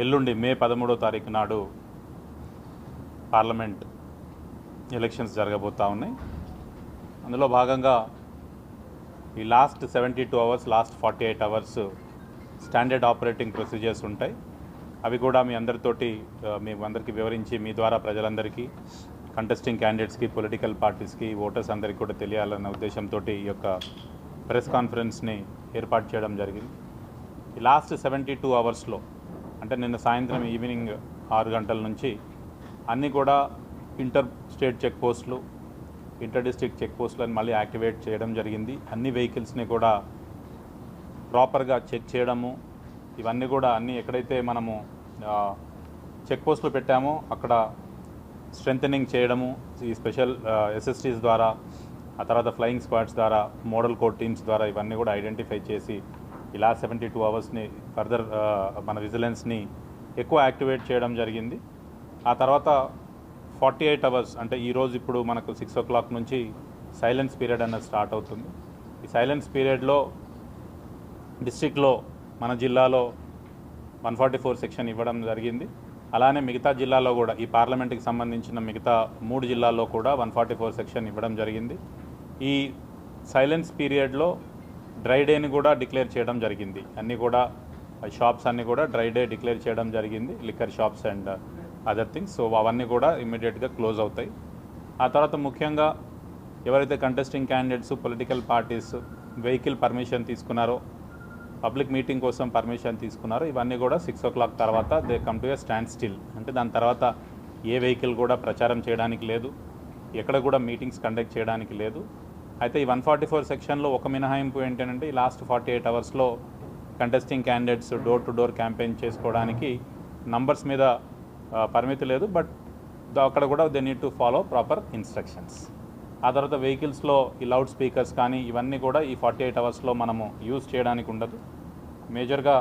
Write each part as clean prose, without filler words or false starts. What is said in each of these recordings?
ఎల్లుండి మే 13వ తారీఖు నాడు పార్లమెంట్ ఎలక్షన్స్ జరగబోతూ ఉన్నాయి. అందులో భాగంగా ఈ last 72 hours, last 48 hours standard operating procedures ఉంటాయి. అవి కూడా మీ అందరికీ వివరించి మీ ద్వారా ప్రజలందరికీ, కంటెస్టింగ్ క్యాండిడేట్స్కి, పొలిటికల్ పార్టీస్కి, ఓటర్స్ అందరికీ కూడా తెలియాలన్న ఉద్దేశంతో ఈ యొక్క ప్రెస్ కాన్ఫరెన్స్ని ఏర్పాటు చేయడం జరిగింది. ఈ లాస్ట్ 72 అవర్స్లో అంటే నిన్న సాయంత్రం ఈవినింగ్ 6 గంటల నుంచి అన్నీ కూడా ఇంటర్ స్టేట్ చెక్ పోస్టులు, ఇంటర్ డిస్ట్రిక్ట్ చెక్ పోస్టులను మళ్ళీ యాక్టివేట్ చేయడం జరిగింది. అన్ని వెహికల్స్ని కూడా ప్రాపర్గా చెక్ చేయడము, ఇవన్నీ కూడా ఎక్కడైతే మనము చెక్ పోస్టులు పెట్టామో అక్కడ స్ట్రెంథనింగ్ చేయడము, ఈ స్పెషల్ ఎస్ఎస్టీస్ ద్వారా, ఆ తర్వాత ఫ్లయింగ్ స్క్వాడ్స్ ద్వారా, మోడల్ కోడ్ టీమ్స్ ద్వారా ఇవన్నీ కూడా ఐడెంటిఫై చేసి ఇలా 72 అవర్స్ని ఫర్దర్ మన విజిలెన్స్ని ఎక్కువ యాక్టివేట్ చేయడం జరిగింది. ఆ తర్వాత 48 అవర్స్ అంటే ఈరోజు ఇప్పుడు మనకు 6 o'clock నుంచి సైలెన్స్ పీరియడ్ అన్నది స్టార్ట్ అవుతుంది. ఈ సైలెన్స్ పీరియడ్లో డిస్ట్రిక్ట్లో మన జిల్లాలో 144 సెక్షన్ ఇవ్వడం జరిగింది. అలానే మిగతా జిల్లాలో కూడా ఈ పార్లమెంట్కి సంబంధించిన మిగతా 3 జిల్లాల్లో కూడా 144 సెక్షన్ ఇవ్వడం జరిగింది. ఈ సైలెన్స్ పీరియడ్లో డ్రై డేని కూడా డిక్లేర్ చేయడం జరిగింది. అన్నీ కూడా షాప్స్ అన్నీ కూడా డ్రై డే డిక్లేర్ చేయడం జరిగింది, liquor shops and other things. So అవన్నీ కూడా ఇమ్మీడియట్గా క్లోజ్ అవుతాయి. ఆ తర్వాత ముఖ్యంగా ఎవరైతే contesting candidates, political parties vehicle permission తీసుకున్నారో, పబ్లిక్ మీటింగ్ కోసం పర్మిషన్ తీసుకున్నారో, ఇవన్నీ కూడా 6 o'clock తర్వాత they come to a stand still. అంటే దాని తర్వాత ఏ వెహికల్ కూడా ప్రచారం చేయడానికి లేదు, ఎక్కడ కూడా మీటింగ్స్ కండక్ట్ చేయడానికి లేదు. అయితే ఈ 144 సెక్షన్లో ఒక మినహాయింపు ఏంటంటే ఈ లాస్ట్ 48 అవర్స్లో contesting candidates door to door campaign చేసుకోవడానికి నంబర్స్ మీద పరిమితి లేదు, బట్ అక్కడ కూడా they need to follow proper instructions. ఆ తర్వాత వెహికల్స్లో ఈ లౌడ్ స్పీకర్స్ కానీ ఇవన్నీ కూడా ఈ 48 అవర్స్లో మనము యూజ్ చేయడానికి ఉండదు. మేజర్గా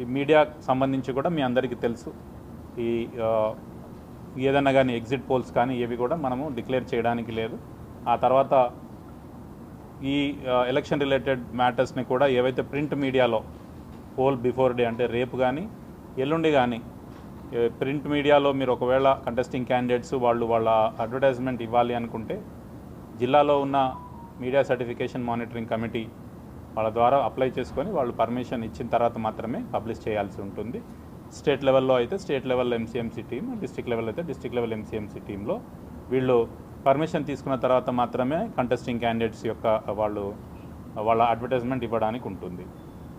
ఈ మీడియాకు సంబంధించి కూడా మీ అందరికీ తెలుసు, ఈ ఏదన్నా కానీ ఎగ్జిట్ పోల్స్ కానీ ఏవి కూడా మనము డిక్లేర్ చేయడానికి లేదు. ఆ తర్వాత ఈ ఎలక్షన్ రిలేటెడ్ మ్యాటర్స్ని కూడా ఏవైతే ప్రింట్ మీడియాలో పోల్ బిఫోర్ డే అంటే రేపు కానీ ఎల్లుండి కానీ ప్రింట్ మీడియాలో మీరు ఒకవేళ కంటెస్టింగ్ క్యాండిడేట్స్ వాళ్ళ అడ్వర్టైజ్మెంట్ ఇవ్వాలి అనుకుంటే జిల్లాలో ఉన్న మీడియా సర్టిఫికేషన్ మానిటరింగ్ కమిటీ వాళ్ళ ద్వారా అప్లై చేసుకొని వాళ్ళు పర్మిషన్ ఇచ్చిన తర్వాత మాత్రమే పబ్లిష్ చేయాల్సి ఉంటుంది. స్టేట్ లెవెల్లో అయితే state level MCMC team, district level అయితే డిస్ట్రిక్ట్ లెవెల్ ఎంసీఎంసీ టీంలో వీళ్ళు పర్మిషన్ తీసుకున్న తర్వాత మాత్రమే కంటెస్టింగ్ క్యాండిడేట్స్ యొక్క వాళ్ళ అడ్వర్టైజ్మెంట్ ఇవ్వడానికి ఉంటుంది.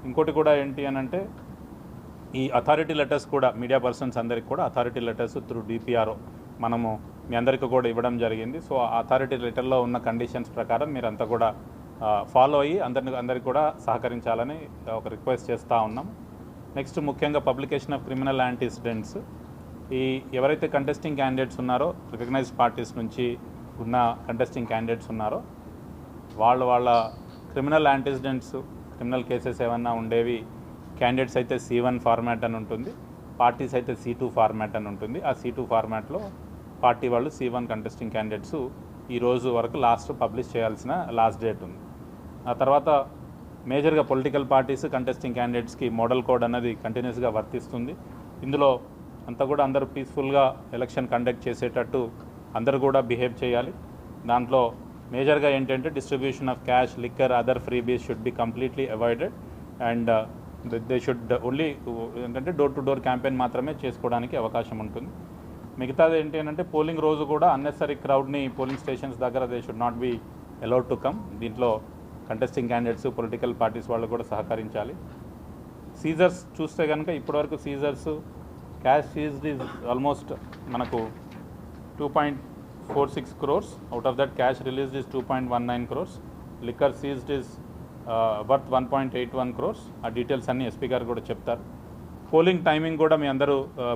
ఇంకోటి కూడా ఏంటి అని అంటే ఈ అథారిటీ లెటర్స్ కూడా మీడియా పర్సన్స్ అందరికి కూడా అథారిటీ లెటర్స్ త్రూ డిపిఆర్ఓ మనము మీ అందరికీ కూడా ఇవ్వడం జరిగింది. సో ఆ అథారిటీ లెటర్లో ఉన్న కండిషన్స్ ప్రకారం మీరంతా కూడా ఫాలో అయ్యి అందరికి కూడా సహకరించాలని ఒక రిక్వెస్ట్ చేస్తూ ఉన్నాం. నెక్స్ట్ ముఖ్యంగా పబ్లికేషన్ ఆఫ్ క్రిమినల్ యాంటీసిడెంట్స్. ఈ ఎవరైతే కంటెస్టింగ్ క్యాండిడేట్స్ ఉన్నారో, రికగ్నైజ్డ్ పార్టీస్ నుంచి ఉన్న కంటెస్టింగ్ క్యాండిడేట్స్ ఉన్నారో వాళ్ళ క్రిమినల్ యాంటీసిడెంట్స్, క్రిమినల్ కేసెస్ ఏమన్నా ఉండేవి క్యాండిడేట్స్ అయితే C1 ఫార్మాట్ అని ఉంటుంది, పార్టీస్ అయితే C2 ఫార్మాట్ అని ఉంటుంది. ఆ C2 ఫార్మాట్లో పార్టీ వాళ్ళు C1 కంటెస్టింగ్ క్యాండిడేట్స్ ఈ రోజు వరకు పబ్లిష్ చేయాల్సిన లాస్ట్ డేట్ ఉంది. ఆ తర్వాత మేజర్గా పొలిటికల్ పార్టీస్ కంటెస్టింగ్ క్యాండిడేట్స్కి మోడల్ కోడ్ అన్నది కంటిన్యూస్గా వర్తిస్తుంది. ఇందులో అంతా కూడా అందరూ పీస్ఫుల్గా ఎలక్షన్ కండక్ట్ చేసేటట్టు అందరూ కూడా బిహేవ్ చేయాలి. దాంట్లో మేజర్గా ఏంటంటే distribution of cash, liquor, other freebies should be completely avoided and they should only ఏంటంటే డోర్ టు డోర్ క్యాంపెయిన్ మాత్రమే చేసుకోవడానికి అవకాశం ఉంటుంది. మిగతాది ఏంటి అంటే పోలింగ్ రోజు కూడా అన్నెసరీ క్రౌడ్ని పోలింగ్ స్టేషన్స్ దగ్గర they should not be allowed to come. దీంట్లో కంటెస్టింగ్ క్యాండిడేట్స్, పొలిటికల్ పార్టీస్ వాళ్ళు కూడా సహకరించాలి. సీజర్స్ చూస్తే కనుక ఇప్పటివరకు seizures cash seized is almost మనకు 2.46 crores. Out of that cash released is 2.19 crores. Liquor seized is worth 1.81 crores. ఆ డీటెయిల్స్ అన్నీ ఎస్పీ గారు కూడా చెప్తారు. పోలింగ్ టైమింగ్ కూడా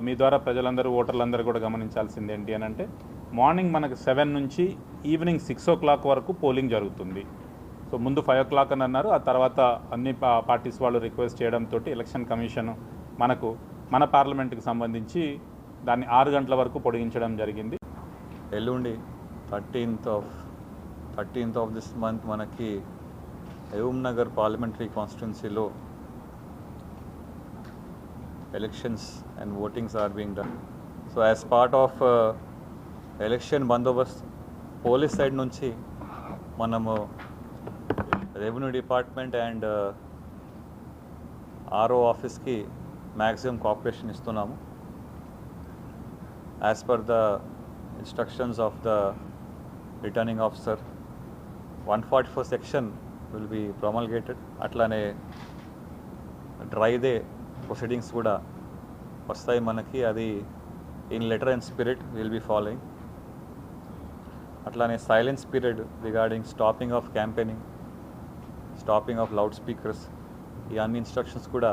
మీ ద్వారా ప్రజలందరూ, ఓటర్లందరూ కూడా గమనించాల్సింది ఏంటి అని అంటే మార్నింగ్ మనకు 7 నుంచి ఈవినింగ్ 6 o'clock వరకు పోలింగ్ జరుగుతుంది. సో ముందు 5 o'clock అని అన్నారు, ఆ తర్వాత అన్ని పార్టీస్ వాళ్ళు రిక్వెస్ట్ చేయడంతో ఎలక్షన్ కమిషన్ మన పార్లమెంట్కి సంబంధించి దాన్ని 6 గంటల వరకు పొడిగించడం జరిగింది. ఎల్లుండి 13th of this month మనకి మహబూబ్ నగర్ పార్లమెంటరీ కాన్స్టిట్యున్సీలో elections and votings are being done. So as part of election bandobast, police side nunchi manamu revenue department and RO office ki maximum cooperation istunamu. As per the instructions of the returning officer, 144 section will be promulgated. అట్లానే dry day proceedings కూడా వస్తాయి మనకి, అది in letter and spirit will be following. అట్లానే silence period regarding stopping of campaigning, stopping of loud speakers, ఈ అన్ని instructions కూడా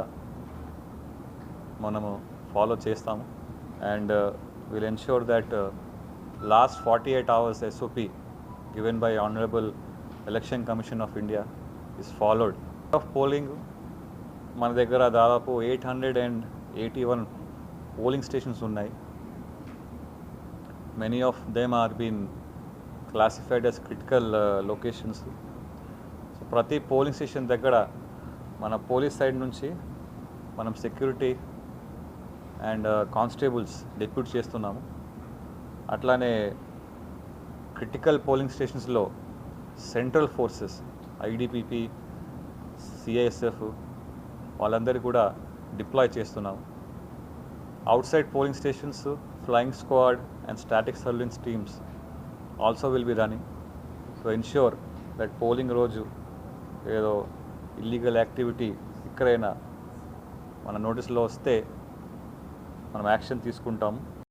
మనము ఫాలో చేస్తాము. And will ensure that last 48 hours SOP given by Honorable Election Commission of India is followed. Of polling, మన దగ్గర దాదాపు 881 polling stations ఉన్నాయి. Many of them are been classified as critical locations. So ప్రతి polling station దగ్గర మన police side నుంచి మనం security and constables deploy చేస్తున్నాము. అట్లానే క్రిటికల్ పోలింగ్ స్టేషన్స్లో సెంట్రల్ ఫోర్సెస్, IDPP, CISF వాళ్ళందరూ కూడా డిప్లాయ్ చేస్తున్నాము. Outside polling stations, flying squad and static surveillance teams also will be running to ensure that polling రోజు ఏదో ఇల్లీగల్ యాక్టివిటీ ఎక్కడైనా మన నోటీస్లో వస్తే మనం యాక్షన్ తీసుకుంటాము.